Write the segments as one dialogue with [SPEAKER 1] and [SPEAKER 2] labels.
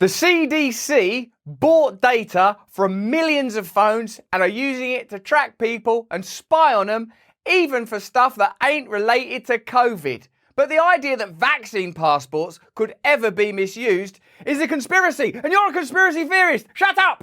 [SPEAKER 1] The CDC bought data from millions of phones and are using it to track people and spy on them, even for stuff that ain't related to COVID. But the idea that vaccine passports could ever be misused is a conspiracy, and you're a conspiracy theorist. Shut up!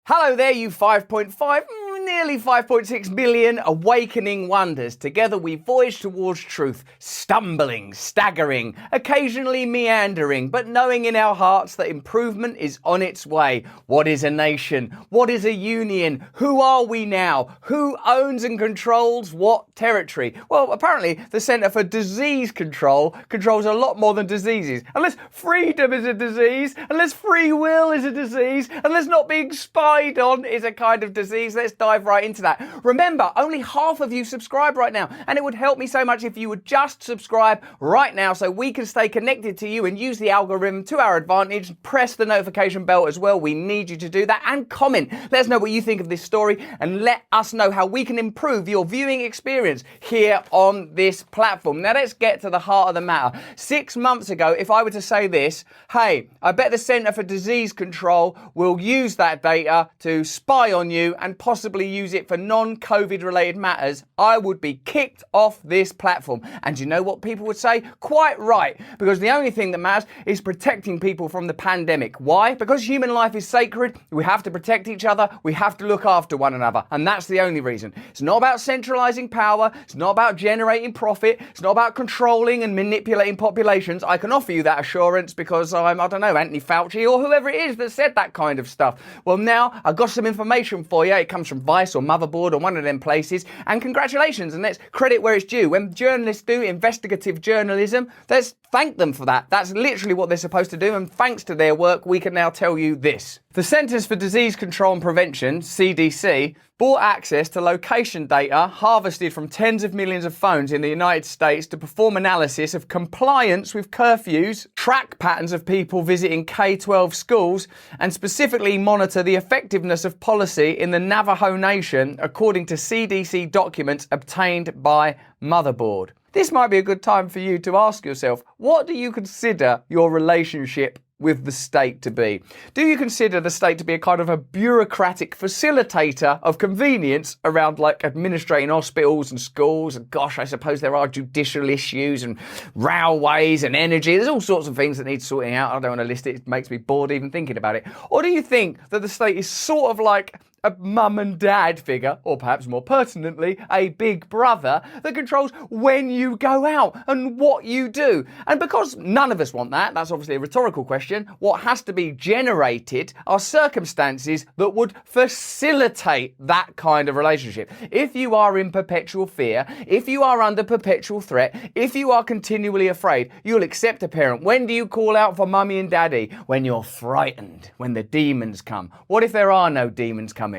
[SPEAKER 1] Hello there, you 5.5, nearly 5.6 million awakening wonders. Together we voyage towards truth, stumbling, staggering, occasionally meandering, but knowing in our hearts that improvement is on its way. What is a nation? What is a union? Who are we now? Who owns and controls what territory? Well, apparently the Centre for Disease Control controls a lot more than diseases. Unless freedom is a disease, unless free will is a disease, unless not being spied on is a kind of disease. Let's dive right into that. Remember, only half of you subscribe right now, and it would help me so much if you would just subscribe right now so we can stay connected to you and use the algorithm to our advantage. Press the notification bell as well. We need you to do that, and comment. Let us know what you think of this story and let us know how we can improve your viewing experience here on this platform. Now let's get to the heart of the matter. 6 months ago, if I were to say this, hey, I bet the Centre for Disease Control will use that data to spy on you and possibly use it for non-COVID related matters, I would be kicked off this platform. And you know what people would say? Quite right, because the only thing that matters is protecting people from the pandemic. Why? Because human life is sacred, we have to protect each other, we have to look after one another, and that's the only reason. It's not about centralizing power, it's not about generating profit, it's not about controlling and manipulating populations. I can offer you that assurance because I'm, I don't know, Anthony Fauci or whoever it is that said that kind of stuff. Well, now I've got some information for you. It comes from Vice or Motherboard or one of them places. And congratulations, and let's credit where it's due. When journalists do investigative journalism, let's thank them for that. That's literally what they're supposed to do, and thanks to their work, we can now tell you this. The Centers for Disease Control and Prevention, CDC, bought access to location data harvested from tens of millions of phones in the United States to perform analysis of compliance with curfews, track patterns of people visiting K-12 schools, and specifically monitor the effectiveness of policy in the Navajo Nation, according to CDC documents obtained by Motherboard. This might be a good time for you to ask yourself, what do you consider your relationship with the state to be? Do you consider the state to be a kind of a bureaucratic facilitator of convenience around like administrating hospitals and schools? And gosh, I suppose there are judicial issues and railways and energy. There's all sorts of things that need sorting out. I don't want to list it. It makes me bored even thinking about it. Or do you think that the state is sort of like a mum and dad figure, or perhaps more pertinently, a big brother that controls when you go out and what you do? And because none of us want that, that's obviously a rhetorical question, what has to be generated are circumstances that would facilitate that kind of relationship. If you are in perpetual fear, if you are under perpetual threat, if you are continually afraid, you'll accept a parent. When do you call out for mummy and daddy? When you're frightened, when the demons come. What if there are no demons coming?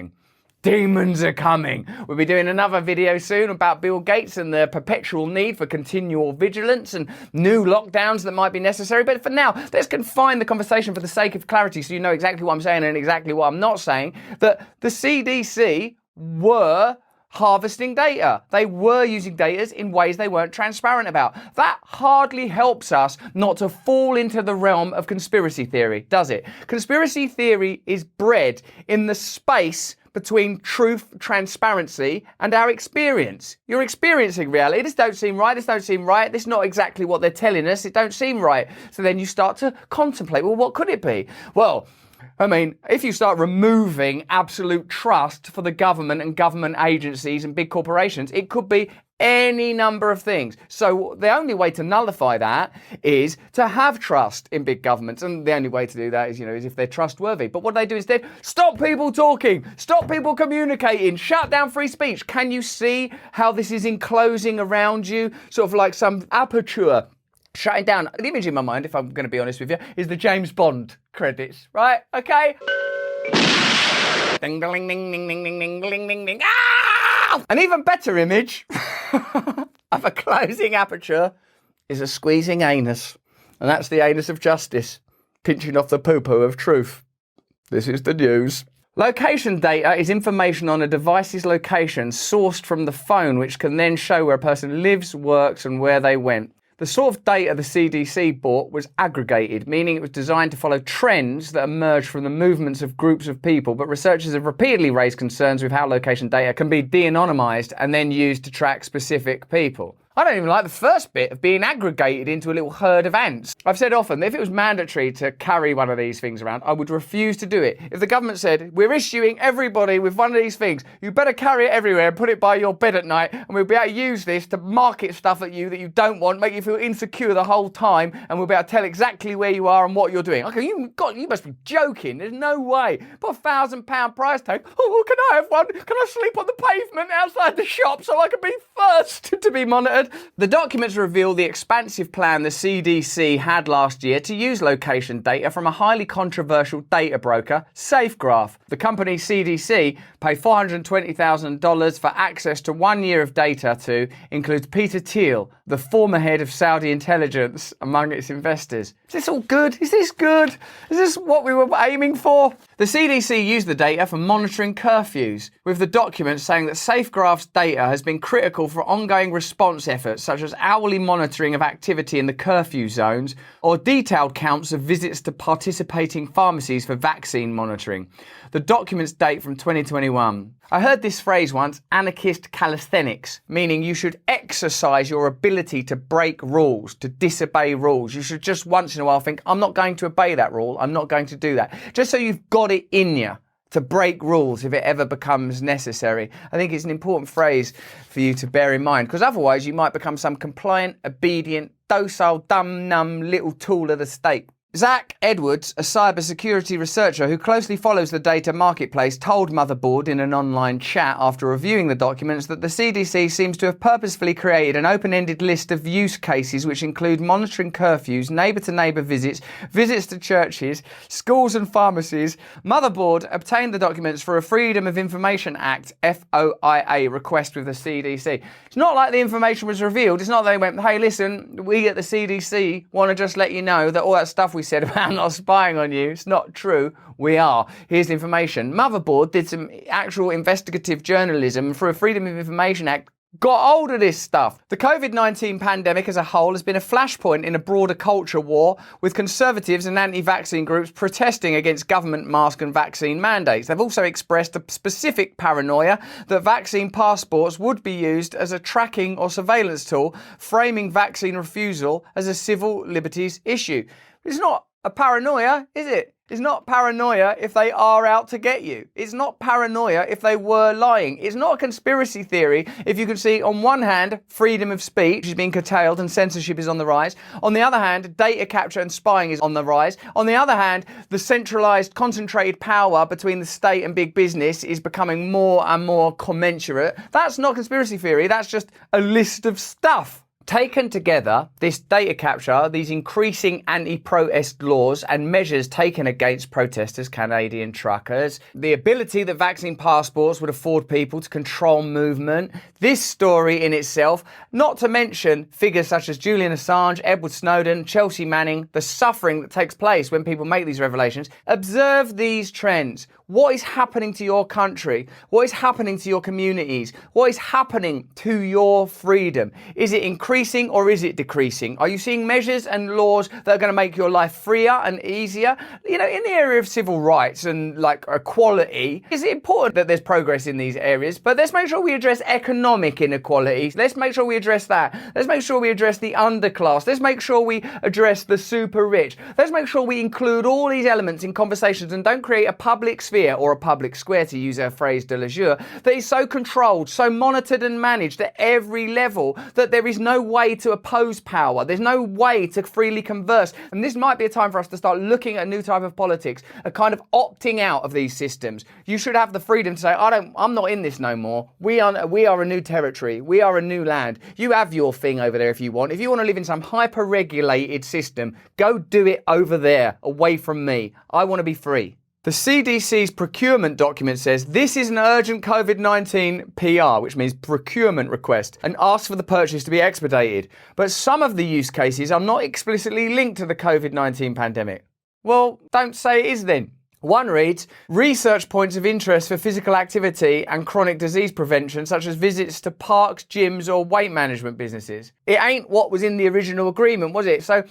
[SPEAKER 1] Demons are coming. We'll be doing another video soon about Bill Gates and the perpetual need for continual vigilance and new lockdowns that might be necessary. But for now, let's confine the conversation for the sake of clarity so you know exactly what I'm saying and exactly what I'm not saying. That the CDC were harvesting data. They were using data in ways they weren't transparent about. That hardly helps us not to fall into the realm of conspiracy theory, does it? Conspiracy theory is bred in the space between truth, transparency, and our experience. You're experiencing reality. This don't seem right. This don't seem right. This is not exactly what they're telling us. It don't seem right. So then you start to contemplate, well, what could it be? Well, I mean, if you start removing absolute trust for the government and government agencies and big corporations, it could be any number of things. So the only way to nullify that is to have trust in big governments. And the only way to do that is, is if they're trustworthy. But what do they do instead? Stop people talking, stop people communicating, shut down free speech. Can you see how this is enclosing around you? Sort of like some aperture shutting down. The image in my mind, if I'm going to be honest with you, is the James Bond credits, right? Okay? Ding, ding, ding, ding, ding, ding, ding, ding, ding, ding. Ah! An even better image of a closing aperture is a squeezing anus. And that's the anus of justice, pinching off the poo-poo of truth. This is the news. Location data is information on a device's location sourced from the phone, which can then show where a person lives, works, and where they went. The sort of data the CDC bought was aggregated, meaning it was designed to follow trends that emerged from the movements of groups of people, but researchers have repeatedly raised concerns with how location data can be de-anonymized and then used to track specific people. I don't even like the first bit of being aggregated into a little herd of ants. I've said often that if it was mandatory to carry one of these things around, I would refuse to do it. If the government said, we're issuing everybody with one of these things, you better carry it everywhere and put it by your bed at night, and we'll be able to use this to market stuff at you that you don't want, make you feel insecure the whole time, and we'll be able to tell exactly where you are and what you're doing. Okay, you must be joking. There's no way. Put £1,000 price tag. Oh, can I have one? Can I sleep on the pavement outside the shop so I can be first to be monitored? The documents reveal the expansive plan the CDC had last year to use location data from a highly controversial data broker, SafeGraph. The company CDC paid $420,000 for access to 1 year of data to include Peter Thiel, the former head of Saudi intelligence, among its investors. Is this all good? Is this good? Is this what we were aiming for? The CDC used the data for monitoring curfews, with the documents saying that SafeGraph's data has been critical for ongoing response efforts such as hourly monitoring of activity in the curfew zones or detailed counts of visits to participating pharmacies for vaccine monitoring. The documents date from 2021. I heard this phrase once, anarchist calisthenics, meaning you should exercise your ability to break rules, to disobey rules. You should just once in a while think, I'm not going to obey that rule, I'm not going to do that. Just so you've got it in you to break rules if it ever becomes necessary. I think it's an important phrase for you to bear in mind, because otherwise you might become some compliant, obedient, docile, dumb little tool of the state. Zach Edwards, a cybersecurity researcher who closely follows the data marketplace, told Motherboard in an online chat after reviewing the documents that the CDC seems to have purposefully created an open-ended list of use cases which include monitoring curfews, neighbour-to-neighbour visits, visits to churches, schools and pharmacies. Motherboard obtained the documents for a Freedom of Information Act, FOIA, request with the CDC. It's not like the information was revealed. It's not that they went, hey, listen, we at the CDC want to just let you know that all that stuff we said about not spying on you, it's not true. We are. Here's the information. Motherboard did some actual investigative journalism for a Freedom of Information Act, got hold of this stuff. The COVID-19 pandemic as a whole has been a flashpoint in a broader culture war, with conservatives and anti-vaccine groups protesting against government mask and vaccine mandates. They've also expressed a specific paranoia that vaccine passports would be used as a tracking or surveillance tool, framing vaccine refusal as a civil liberties issue. It's not a paranoia, is it? It's not paranoia if they are out to get you. It's not paranoia if they were lying. It's not a conspiracy theory if you can see, on one hand, freedom of speech is being curtailed and censorship is on the rise. On the other hand, data capture and spying is on the rise. On the other hand, the centralized, concentrated power between the state and big business is becoming more and more commensurate. That's not conspiracy theory. That's just a list of stuff. Taken together, this data capture, these increasing anti-protest laws and measures taken against protesters, Canadian truckers, the ability that vaccine passports would afford people to control movement, this story in itself, not to mention figures such as Julian Assange, Edward Snowden, Chelsea Manning, the suffering that takes place when people make these revelations. Observe these trends. What is happening to your country? What is happening to your communities? What is happening to your freedom? Is it increasing or is it decreasing? Are you seeing measures and laws that are going to make your life freer and easier? You know, in the area of civil rights and like equality, is it important that there's progress in these areas? But let's make sure we address economic inequalities. Let's make sure we address that. Let's make sure we address the underclass. Let's make sure we address the super rich. Let's make sure we include all these elements in conversations and don't create a public sphere or a public square, to use our phrase de jour, that is so controlled, so monitored and managed at every level that there is no way to oppose power. There's no way to freely converse. And this might be a time for us to start looking at a new type of politics, a kind of opting out of these systems. You should have the freedom to say, I'm not in this no more. We are a new territory. We are a new land. You have your thing over there if you want. If you want to live in some hyper-regulated system, go do it over there, away from me. I want to be free. The CDC's procurement document says this is an urgent COVID-19 PR, which means procurement request, and asks for the purchase to be expedited. But some of the use cases are not explicitly linked to the COVID-19 pandemic. Well, don't say it is then. One reads, research points of interest for physical activity and chronic disease prevention, such as visits to parks, gyms, or weight management businesses. It ain't what was in the original agreement, was it? So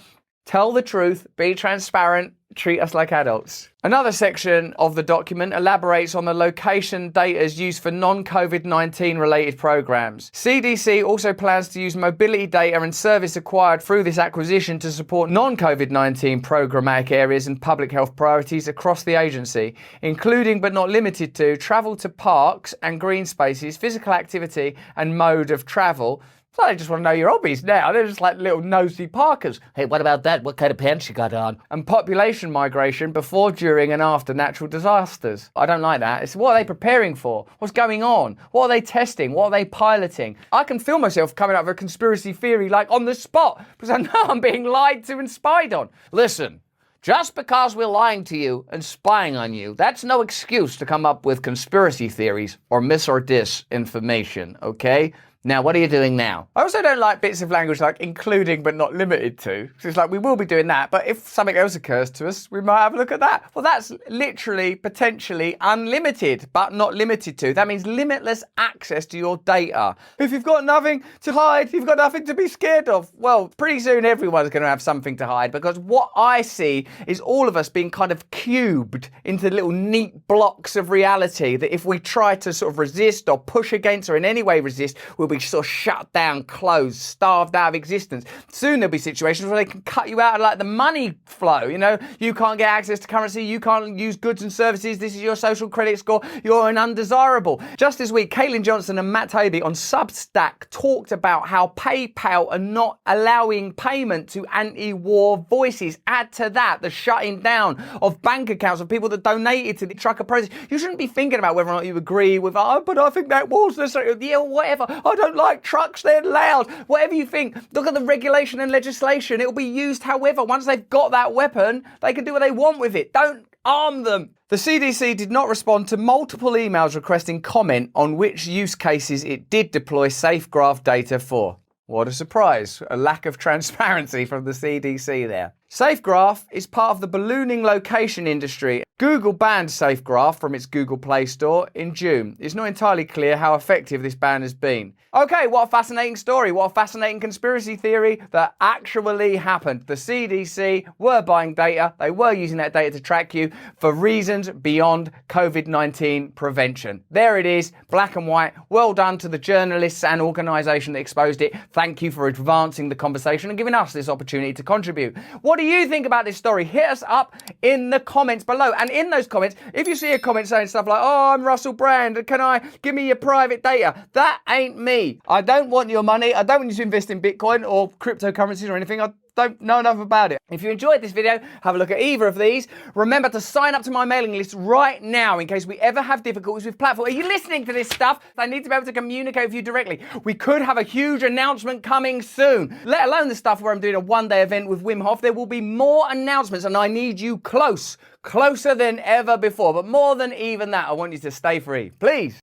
[SPEAKER 1] tell the truth, be transparent, treat us like adults. Another section of the document elaborates on the location data used for non-COVID-19 related programs. CDC also plans to use mobility data and service acquired through this acquisition to support non-COVID-19 programmatic areas and public health priorities across the agency, including but not limited to travel to parks and green spaces, physical activity and mode of travel. So they just want to know your hobbies now. They're just like little nosy Parkers. Hey, what about that? What kind of pants you got on? And population migration before, during and after natural disasters. I don't like that. It's what are they preparing for? What's going on? What are they testing? What are they piloting? I can feel myself coming up with a conspiracy theory like on the spot because I know I'm being lied to and spied on. Listen. Just because we're lying to you and spying on you, that's no excuse to come up with conspiracy theories or mis or dis information, okay? Now, what are you doing now? I also don't like bits of language like including but not limited to. So it's like, we will be doing that, but if something else occurs to us, we might have a look at that. Well, that's literally, potentially unlimited, but not limited to. That means limitless access to your data. If you've got nothing to hide, you've got nothing to be scared of. Well, pretty soon everyone's going to have something to hide because what I see is all of us being kind of cubed into little neat blocks of reality that if we try to sort of resist or push against or in any way resist, we'll be sort of shut down, closed, starved out of existence. Soon there'll be situations where they can cut you out of like the money flow. You know, you can't get access to currency, you can't use goods and services, this is your social credit score, you're an undesirable. Just this week, Caitlin Johnson and Matt Taibbi on Substack talked about how PayPal are not allowing payment to anti-war voices. Add to that the shutting down of bank accounts of people that donated to the trucker protest. You shouldn't be thinking about whether or not you agree with, oh, but I think that was necessary. Yeah, whatever. I don't like trucks, they're loud. Whatever you think, look at the regulation and legislation. It'll be used however. Once they've got that weapon, they can do what they want with it. Don't arm them. The CDC did not respond to multiple emails requesting comment on which use cases it did deploy SafeGraph data for. What a surprise. A lack of transparency from the CDC there. SafeGraph is part of the ballooning location industry. Google banned SafeGraph from its Google Play Store in June. It's not entirely clear how effective this ban has been. Okay, what a fascinating story. What a fascinating conspiracy theory that actually happened. The CDC were buying data. They were using that data to track you for reasons beyond COVID-19 prevention. There it is, black and white. Well done to the journalists and organisation that exposed it. Thank you for advancing the conversation and giving us this opportunity to contribute. What do you think about this story? Hit us up in the comments below. And in those comments, if you see a comment saying stuff like, oh, I'm Russell Brand, give me your private data? That ain't me. I don't want your money. I don't want you to invest in Bitcoin or cryptocurrencies or anything. I don't know enough about it. If you enjoyed this video, have a look at either of these. Remember to sign up to my mailing list right now in case we ever have difficulties with platform. Are you listening to this stuff? I need to be able to communicate with you directly. We could have a huge announcement coming soon, let alone the stuff where I'm doing a one-day event with Wim Hof. There will be more announcements and I need you closer than ever before. But more than even that, I want you to stay free. Please.